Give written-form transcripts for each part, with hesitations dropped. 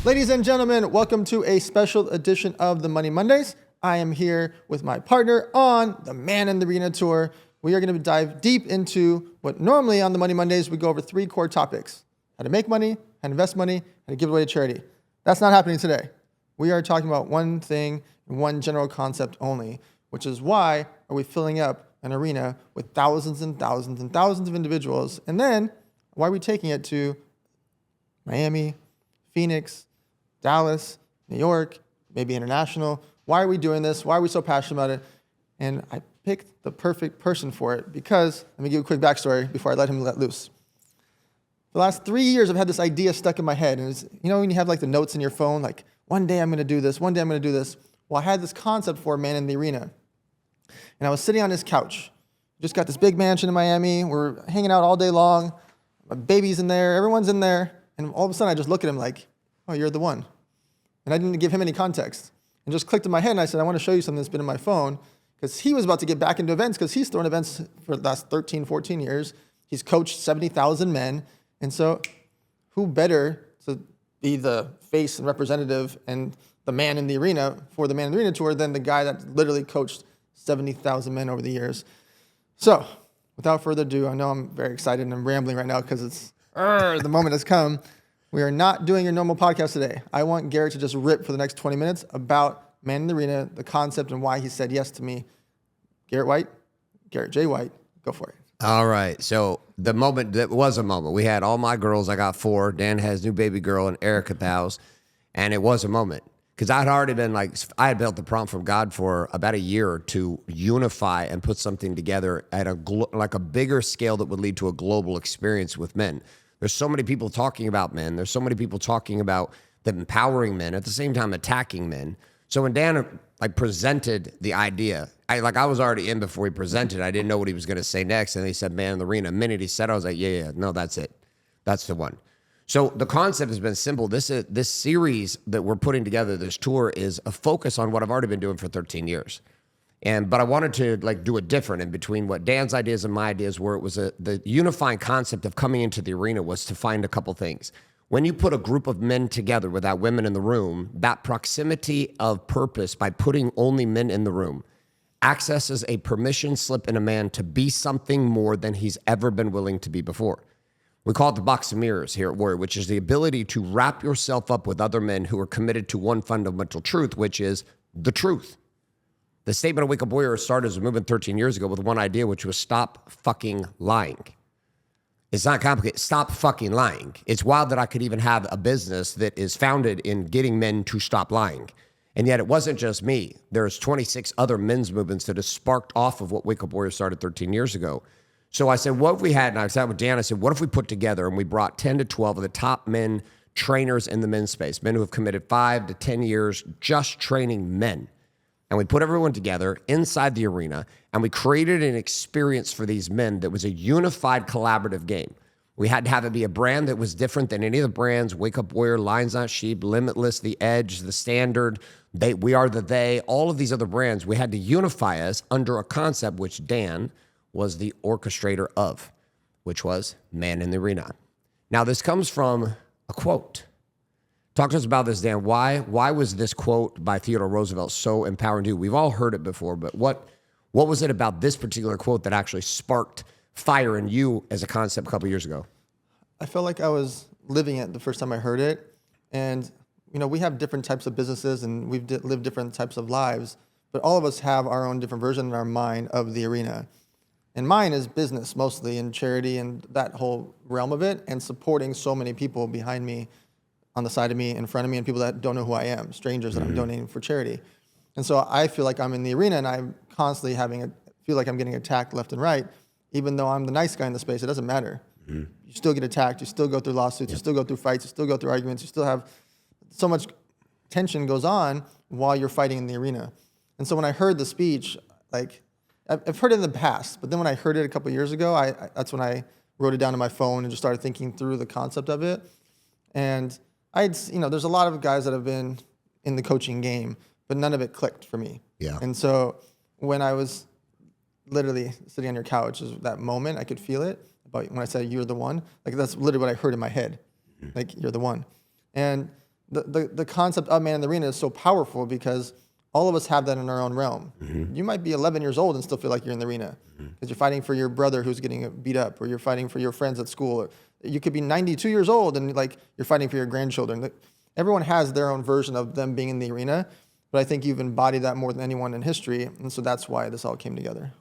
Ladies and gentlemen, welcome to a special edition of the Money Mondays. I am here with my partner on the Man in the Arena tour. We are going to dive deep into what normally on the Money Mondays we go over 3 core topics: how to make money, how to invest money, how to give away to charity. That's not happening today. We are talking about one thing, one general concept only, which is why are we filling up an arena with thousands and thousands and thousands of individuals, and then why are we taking it to Miami, Phoenix, Dallas, New York, maybe international? Why are we doing this? Why are we so passionate about it? And I picked the perfect person for it because, let me give you a quick backstory before I let him let loose. The last 3 years, I've had this idea stuck in my head. And it's, you know, when you have like the notes in your phone, like one day I'm going to do this, one day I'm going to do this. Well, I had this concept for Man in the Arena. And I was sitting on this couch. Just got this big mansion in Miami. We're hanging out all day long. My baby's in there. Everyone's in there. And all of a sudden, I just look at him like, oh, you're the one. And I didn't give him any context. And just clicked in my head, and I said, I want to show you something that's been in my phone, because he was about to get back into events, because he's thrown events for the last 13, 14 years. He's coached 70,000 men. And so who better to be the face and representative and the man in the arena for the Man in the Arena tour than the guy that literally coached 70,000 men over the years. So without further ado, I know I'm very excited and I'm rambling right now because it's the moment has come. We are not doing your normal podcast today. I want Garrett to just rip for the next 20 minutes about Man in the Arena, the concept, and why he said yes to me. Garrett J. White, go for it. All right. So the moment, that was a moment. We had all my girls. I got 4. Dan has new baby girl and Erica Thous. And it was a moment. Because I'd already been like, I had built the prompt from God for about a year to unify and put something together at a bigger scale that would lead to a global experience with men. There's so many people talking about men. There's so many people talking about them empowering men, at the same time attacking men. So when Dan presented the idea, I was already in before he presented. I didn't know what he was going to say next. And he said, Man in the Arena. The minute he said, I was like, yeah, no, that's it. That's the one. So the concept has been simple. This series that we're putting together, this tour, is a focus on what I've already been doing for 13 years. But I wanted to do it different in between what Dan's ideas and my ideas were. It was the unifying concept of coming into the arena was to find a couple things. When you put a group of men together without women in the room, that proximity of purpose by putting only men in the room accesses a permission slip in a man to be something more than he's ever been willing to be before. We call it the box of mirrors here at Warrior, which is the ability to wrap yourself up with other men who are committed to one fundamental truth, which is the truth. The statement of Wake Up Warrior started as a movement 13 years ago with one idea, which was stop fucking lying. It's not complicated. Stop fucking lying. It's wild that I could even have a business that is founded in getting men to stop lying. And yet it wasn't just me. There's 26 other men's movements that have sparked off of what Wake Up Warrior started 13 years ago. So I said, what if we had, and I sat with Dan, I said, what if we put together and we brought 10 to 12 of the top men trainers in the men's space, men who have committed 5 to 10 years just training men. And we put everyone together inside the arena, and we created an experience for these men that was a unified collaborative game. We had to have it be a brand that was different than any of the brands: Wake Up Warrior, Lions Not Sheep, Limitless, The Edge, The Standard, We Are the They, all of these other brands. We had to unify us under a concept which Dan was the orchestrator of, which was Man in the Arena. Now, this comes from a quote. Talk to us about this, Dan. Why was this quote by Theodore Roosevelt so empowering to you? We've all heard it before, but what was it about this particular quote that actually sparked fire in you as a concept a couple years ago? I felt like I was living it the first time I heard it. And, you know, we have different types of businesses and we've lived different types of lives, but all of us have our own different version in our mind of the arena. And mine is business mostly, and charity and that whole realm of it, and supporting so many people behind me, on the side of me, in front of me, and people that don't know who I am, strangers that I'm donating for charity. And so I feel like I'm in the arena and I'm constantly feel like I'm getting attacked left and right. Even though I'm the nice guy in the space, it doesn't matter. You still get attacked, you still go through lawsuits, you still go through fights, you still go through arguments, you still have so much tension goes on while you're fighting in the arena. And so when I heard the speech, like, I've heard it in the past, but then when I heard it a couple of years ago, that's when I wrote it down on my phone and just started thinking through the concept of it. And there's a lot of guys that have been in the coaching game, but none of it clicked for me. Yeah. And so when I was literally sitting on your couch, is that moment I could feel it about when I said you're the one. Like that's literally what I heard in my head. Like you're the one. And the concept of man in the arena is so powerful because all of us have that in our own realm. You might be 11 years old and still feel like you're in the arena because you're fighting for your brother who's getting beat up, or you're fighting for your friends at school. Or you could be 92 years old and like you're fighting for your grandchildren. Everyone has their own version of them being in the arena, but I think you've embodied that more than anyone in history, and so that's why this all came together.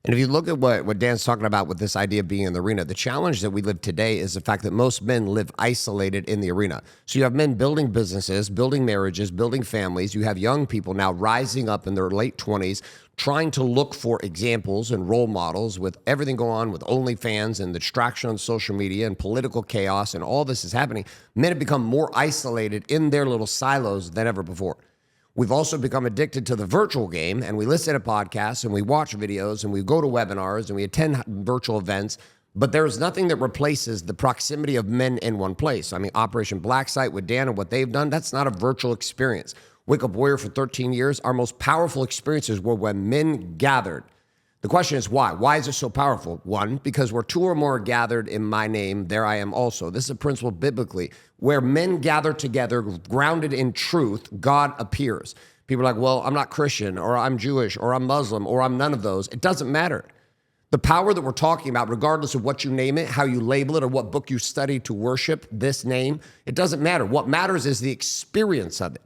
And if you look at what Dan's talking about with this idea of being in the arena, the challenge that we live today is the fact that most men live isolated in the arena. So you have men building businesses, building marriages, building families. You have young people now rising up in their late 20s, trying to look for examples and role models with everything going on with OnlyFans and the distraction on social media and political chaos and all this is happening. Men have become more isolated in their little silos than ever before. We've also become addicted to the virtual game, and we listen to podcasts and we watch videos and we go to webinars and we attend virtual events, but there's nothing that replaces the proximity of men in one place. I mean, Operation Black Site with Dan and what they've done, that's not a virtual experience. Wake Up Warrior for 13 years, our most powerful experiences were when men gathered. The question is why? Why is it so powerful? One, because where two or more are gathered in my name, there I am also. This is a principle biblically. Where men gather together, grounded in truth, God appears. People are like, well, I'm not Christian, or I'm Jewish, or I'm Muslim, or I'm none of those. It doesn't matter. The power that we're talking about, regardless of what you name it, how you label it, or what book you study to worship this name, it doesn't matter. What matters is the experience of it.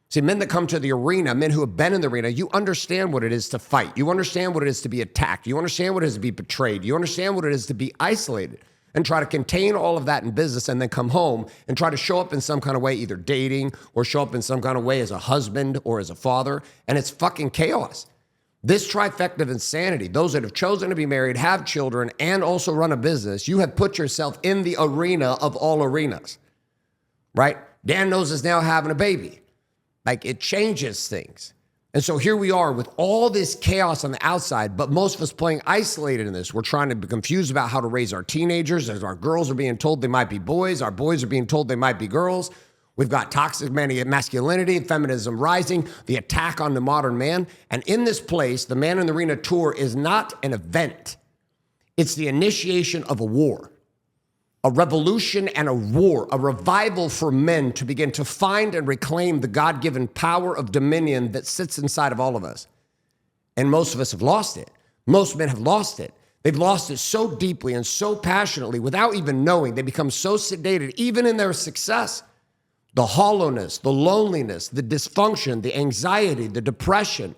See, men that come to the arena, men who have been in the arena, you understand what it is to fight. You understand what it is to be attacked. You understand what it is to be betrayed. You understand what it is to be isolated and try to contain all of that in business and then come home and try to show up in some kind of way, either dating or show up in some kind of way as a husband or as a father. And it's fucking chaos. This trifecta of insanity, those that have chosen to be married, have children, and also run a business, you have put yourself in the arena of all arenas, right? Dan knows is now having a baby. Like, it changes things. And so here we are with all this chaos on the outside, but most of us playing isolated in this. We're trying to be confused about how to raise our teenagers, as our girls are being told they might be boys, our boys are being told they might be girls. We've got toxic masculinity, feminism rising, the attack on the modern man. And in this place, the Man in the Arena Tour is not an event. It's the initiation of a war. A revolution and a war, a revival for men to begin to find and reclaim the God-given power of dominion that sits inside of all of us. And most of us have lost it. Most men have lost it. They've lost it so deeply and so passionately without even knowing. They become so sedated, even in their success. The hollowness, the loneliness, the dysfunction, the anxiety, the depression.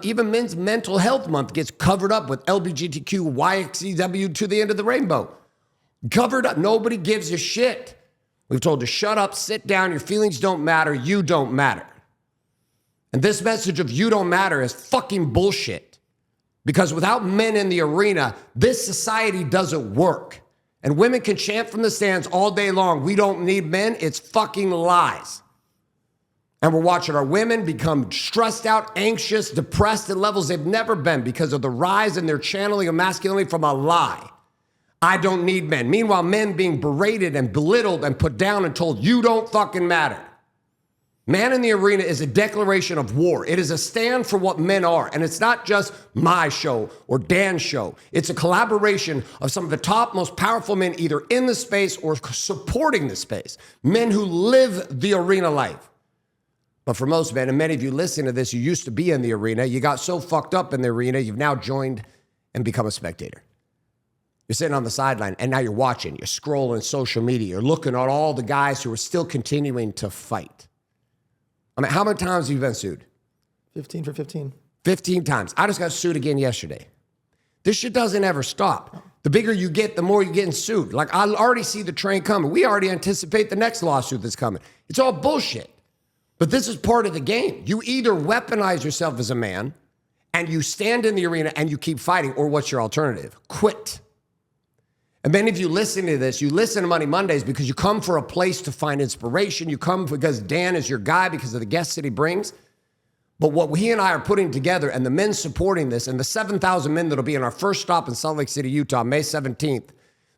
Even Men's Mental Health Month gets covered up with LGBTQ, YXEW to the end of the rainbow. Covered up. Nobody gives a shit. We've told to shut up, sit down, your feelings don't matter, you don't matter. And this message of you don't matter is fucking bullshit. Because without men in the arena, this society doesn't work. And women can chant from the stands all day long, we don't need men. It's fucking lies. And we're watching our women become stressed out, anxious, depressed at levels they've never been because of the rise in their channeling of masculinity from a lie. I don't need men. Meanwhile, men being berated and belittled and put down and told, you don't fucking matter. Man in the Arena is a declaration of war. It is a stand for what men are. And it's not just my show or Dan's show. It's a collaboration of some of the top, most powerful men either in the space or supporting the space. Men who live the arena life. But for most men, and many of you listening to this, you used to be in the arena. You got so fucked up in the arena, you've now joined and become a spectator. You're sitting on the sideline, and now you're watching. You're scrolling social media. You're looking at all the guys who are still continuing to fight. I mean, how many times have you been sued? 15 for 15. 15 times. I just got sued again yesterday. This shit doesn't ever stop. The bigger you get, the more you're getting sued. Like, I already see the train coming. We already anticipate the next lawsuit that's coming. It's all bullshit. But this is part of the game. You either weaponize yourself as a man, and you stand in the arena, and you keep fighting, or what's your alternative? Quit. And many of you listening to this, you listen to Money Mondays because you come for a place to find inspiration. You come because Dan is your guy because of the guests that he brings. But what he and I are putting together and the men supporting this and the 7,000 men that'll be in our first stop in Salt Lake City, Utah, May 17th,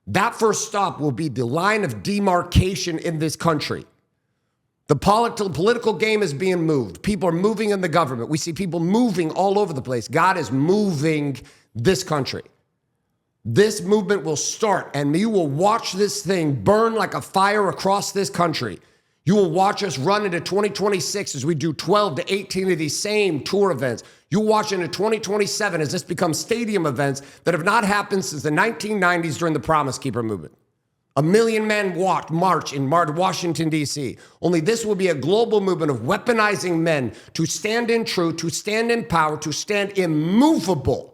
that first stop will be the line of demarcation in this country. The political game is being moved. People are moving in the government. We see people moving all over the place. God is moving this country. This movement will start, and you will watch this thing burn like a fire across this country. You will watch us run into 2026 as we do 12 to 18 of these same tour events. You'll watch into 2027 as this becomes stadium events that have not happened since the 1990s during the Promise Keeper movement. 1 million men march in Washington, D.C. Only this will be a global movement of weaponizing men to stand in truth, to stand in power, to stand immovable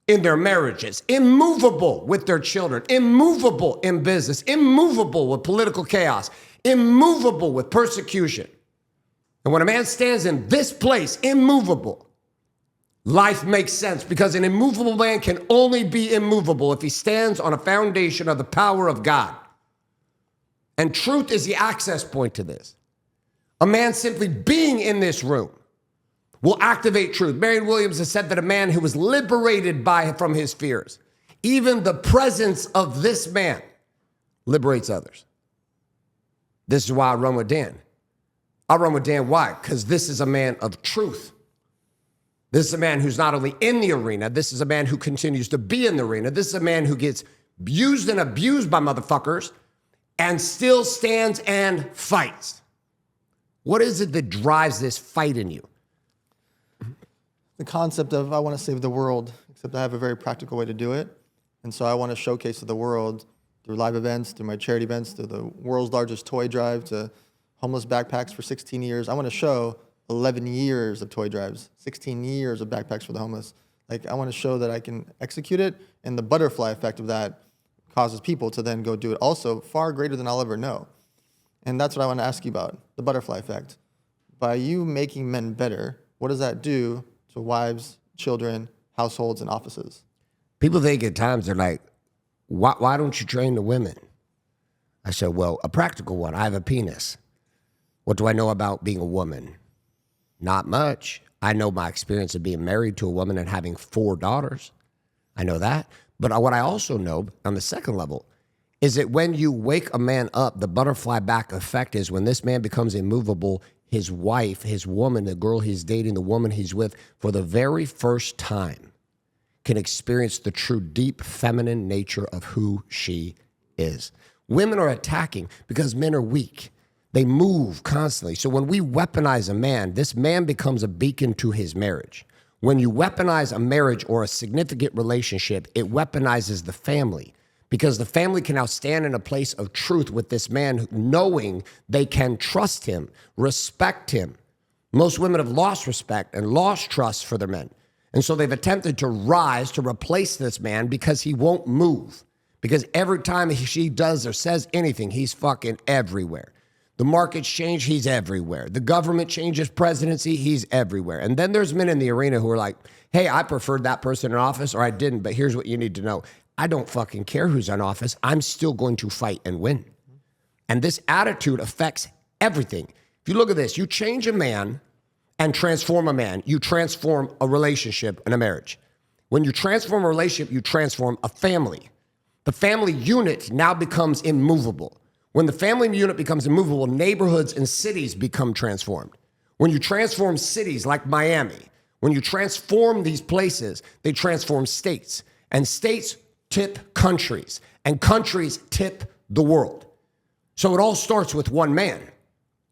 in their marriages, immovable with their children, immovable in business, immovable with political chaos, immovable with persecution. And when a man stands in this place, immovable, life makes sense, because an immovable man can only be immovable if he stands on a foundation of the power of God. And truth is the access point to this. A man simply being in this room will activate truth. Marianne Williams has said that a man who was liberated from his fears, even the presence of this man, liberates others. This is why I run with Dan. I run with Dan. Why? Because this is a man of truth. This is a man who's not only in the arena, this is a man who continues to be in the arena. This is a man who gets used and abused by motherfuckers and still stands and fights. What is it that drives this fight in you? The concept of I want to save the world, except I have a very practical way to do it. And so I want to showcase to the world through live events, through my charity events, through the world's largest toy drive, to homeless backpacks for 16 years. I want to show 11 years of toy drives, 16 years of backpacks for the homeless. Like, I want to show that I can execute it, and the butterfly effect of that causes people to then go do it also far greater than I'll ever know. And that's what I want to ask you about, the butterfly effect. By you making men better, what does that do to wives, children, households, and offices? People think at times, they're like, why don't you train the women? I said, well, a practical one. I have a penis. What do I know about being a woman? Not much. I know my experience of being married to a woman and having 4 daughters. I know that. But what I also know on the second level is that when you wake a man up, the butterfly back effect is when this man becomes immovable, his wife, his woman, the girl he's dating, the woman he's with, for the very first time, can experience the true deep feminine nature of who she is. Women are attacking because men are weak. They move constantly. So when we weaponize a man, this man becomes a beacon to his marriage. When you weaponize a marriage or a significant relationship, it weaponizes the family, because the family can now stand in a place of truth with this man, knowing they can trust him, respect him. Most women have lost respect and lost trust for their men. And so they've attempted to rise to replace this man because he won't move. Because every time she does or says anything, he's fucking everywhere. The markets change, he's everywhere. The government changes presidency, he's everywhere. And then there's men in the arena who are like, hey, I preferred that person in office, or I didn't, but here's what you need to know. I don't fucking care who's in office. I'm still going to fight and win. And this attitude affects everything. If you look at this, you change a man and transform a man. You transform a relationship and a marriage. When you transform a relationship, you transform a family. The family unit now becomes immovable. When the family unit becomes immovable, neighborhoods and cities become transformed. When you transform cities like Miami, when you transform these places, they transform states. And states tip countries, and countries tip the world. So it all starts with one man.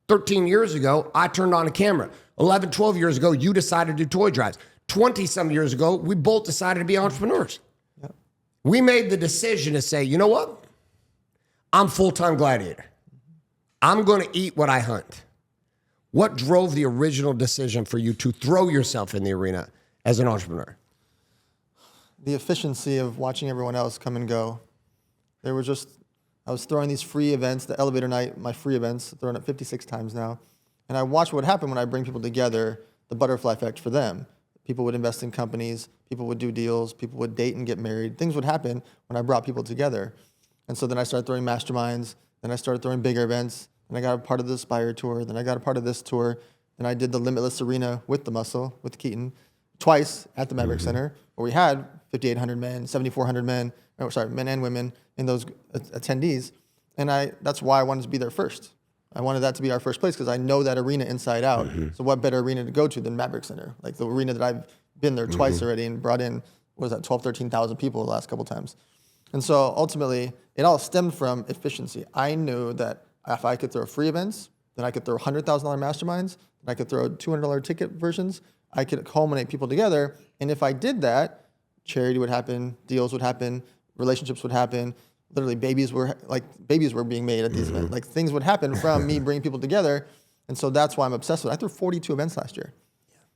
13 years ago, I turned on a camera. 11, 12 years ago, you decided to do toy drives. 20-some years ago, we both decided to be entrepreneurs. Yep. We made the decision to say, you know what? I'm full-time gladiator. I'm going to eat what I hunt. What drove the original decision for you to throw yourself in the arena as an entrepreneur? The efficiency of watching everyone else come and go. I was throwing these free events, the elevator night, my free events, throwing it 56 times now. And I watched what happened when I bring people together, the butterfly effect for them. People would invest in companies, people would do deals, people would date and get married. Things would happen when I brought people together. And so then I started throwing masterminds, then I started throwing bigger events, and I got a part of the Aspire tour, then I got a part of this tour, then I did the Limitless Arena with the Muscle, with Keaton, twice at the Maverick Center, where we had 5,800 men, 7,400 men, men and women in those attendees. And that's why I wanted to be there first. I wanted that to be our first place because I know that arena inside out. So what better arena to go to than Maverick Center? Like the arena that I've been there twice already and brought in, 12, 13,000 people the last couple times. And so ultimately, it all stemmed from efficiency. I knew that if I could throw free events, then I could throw $100,000 masterminds, then I could throw $200 ticket versions, I could culminate people together. And if I did that, charity would happen, deals would happen, relationships would happen. Literally babies were being made at these events. Like things would happen from me bringing people together. And so that's why I'm obsessed with it. I threw 42 events last year.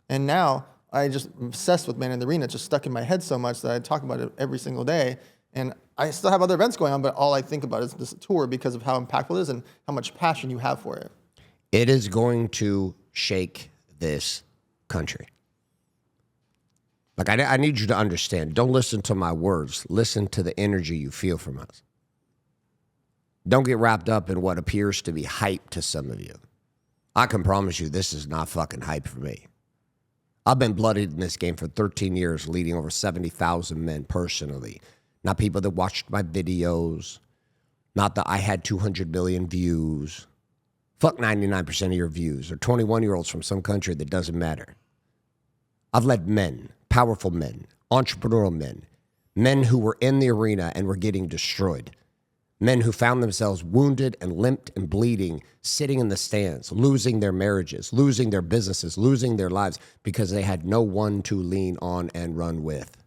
And now I just am obsessed with Man in the Arena. It's just stuck in my head so much that I talk about it every single day. And I still have other events going on, but all I think about is this tour because of how impactful it is and how much passion you have for it. It is going to shake this country. Like, I need you to understand. Don't listen to my words. Listen to the energy you feel from us. Don't get wrapped up in what appears to be hype to some of you. I can promise you this is not fucking hype for me. I've been blooded in this game for 13 years, leading over 70,000 men personally. Not people that watched my videos. Not that I had 200 million views. Fuck 99% of your views. Or 21-year-olds from some country that doesn't matter. I've led men, powerful men, entrepreneurial men, men who were in the arena and were getting destroyed. Men who found themselves wounded and limped and bleeding, sitting in the stands, losing their marriages, losing their businesses, losing their lives because they had no one to lean on and run with.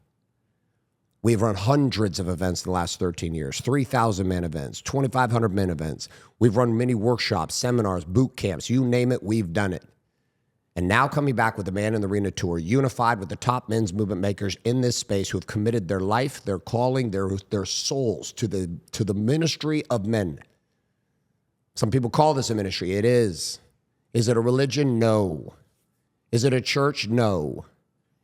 We've run hundreds of events in the last 13 years, 3,000 man events, 2,500 men events. We've run many workshops, seminars, boot camps, you name it, we've done it. And now coming back with the Man in the Arena Tour, unified with the top men's movement makers in this space who have committed their life, their calling, their souls to the ministry of men. Some people call this a ministry. It is. Is it a religion? No. Is it a church? No.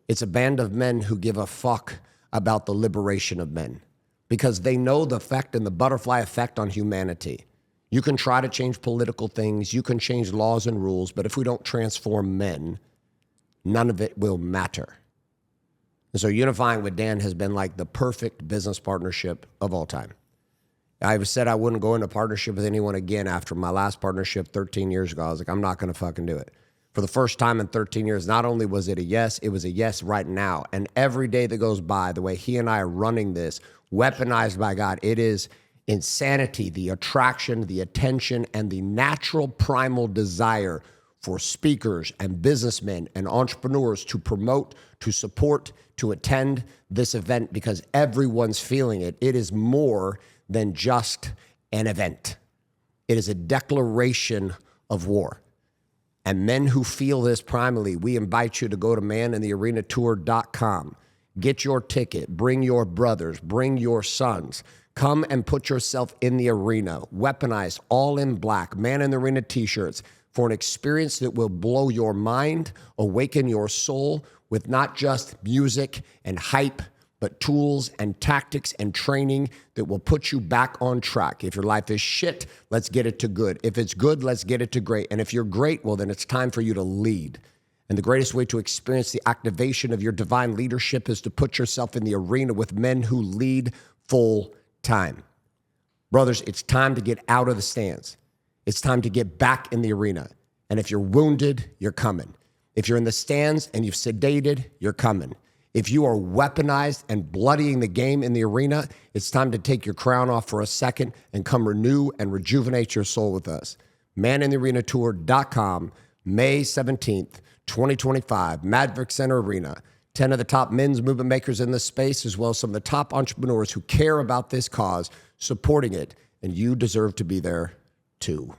It's a band of men who give a fuck about the liberation of men because they know the effect and the butterfly effect on humanity. You can try to change political things, you can change laws and rules, but if we don't transform men, none of it will matter. And so unifying with Dan has been like the perfect business partnership of all time. I said I wouldn't go into partnership with anyone again after my last partnership 13 years ago. I was like, I'm not going to fucking do it. For the first time in 13 years, not only was it a yes, it was a yes right now. And every day that goes by, the way he and I are running this, weaponized by God, it is insanity, the attraction, the attention, and the natural primal desire for speakers and businessmen and entrepreneurs to promote, to support, to attend this event because everyone's feeling it. It is more than just an event. It is a declaration of war. And men who feel this primarily, we invite you to go to maninthearenatour.com. Get your ticket, bring your brothers, bring your sons. Come and put yourself in the arena, weaponized, all in black, Man in the Arena t-shirts for an experience that will blow your mind, awaken your soul with not just music and hype, but tools and tactics and training that will put you back on track. If your life is shit, let's get it to good. If it's good, let's get it to great. And if you're great, well, then it's time for you to lead. And the greatest way to experience the activation of your divine leadership is to put yourself in the arena with men who lead full time. Brothers, it's time to get out of the stands. It's time to get back in the arena. And if you're wounded, you're coming. If you're in the stands and you've sedated, you're coming. If you are weaponized and bloodying the game in the arena, it's time to take your crown off for a second and come renew and rejuvenate your soul with us. maninthearenatour.com, May 17th, 2025, Maverick Center Arena. 10 of the top men's movement makers in this space, as well as some of the top entrepreneurs who care about this cause, supporting it, and you deserve to be there too.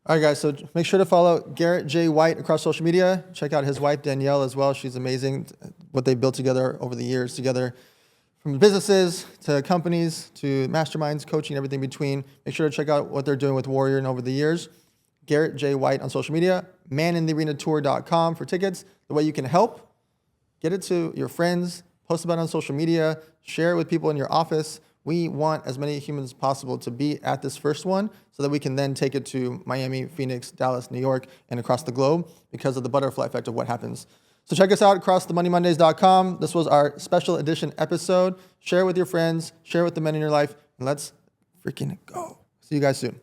All right, guys, so make sure to follow Garrett J. White across social media. Check out his wife, Danielle, as well. She's amazing, what they built together over the years together, from businesses to companies to masterminds, coaching, everything between. Make sure to check out what they're doing with Warrior and over the years. Garrett J. White on social media, maninthearenatour.com for tickets. The way you can help, get it to your friends, post about it on social media, share it with people in your office. We want as many humans as possible to be at this first one so that we can then take it to Miami, Phoenix, Dallas, New York, and across the globe because of the butterfly effect of what happens. So check us out across themoneymondays.com. This was our special edition episode. Share it with your friends, share it with the men in your life, and let's freaking go. See you guys soon.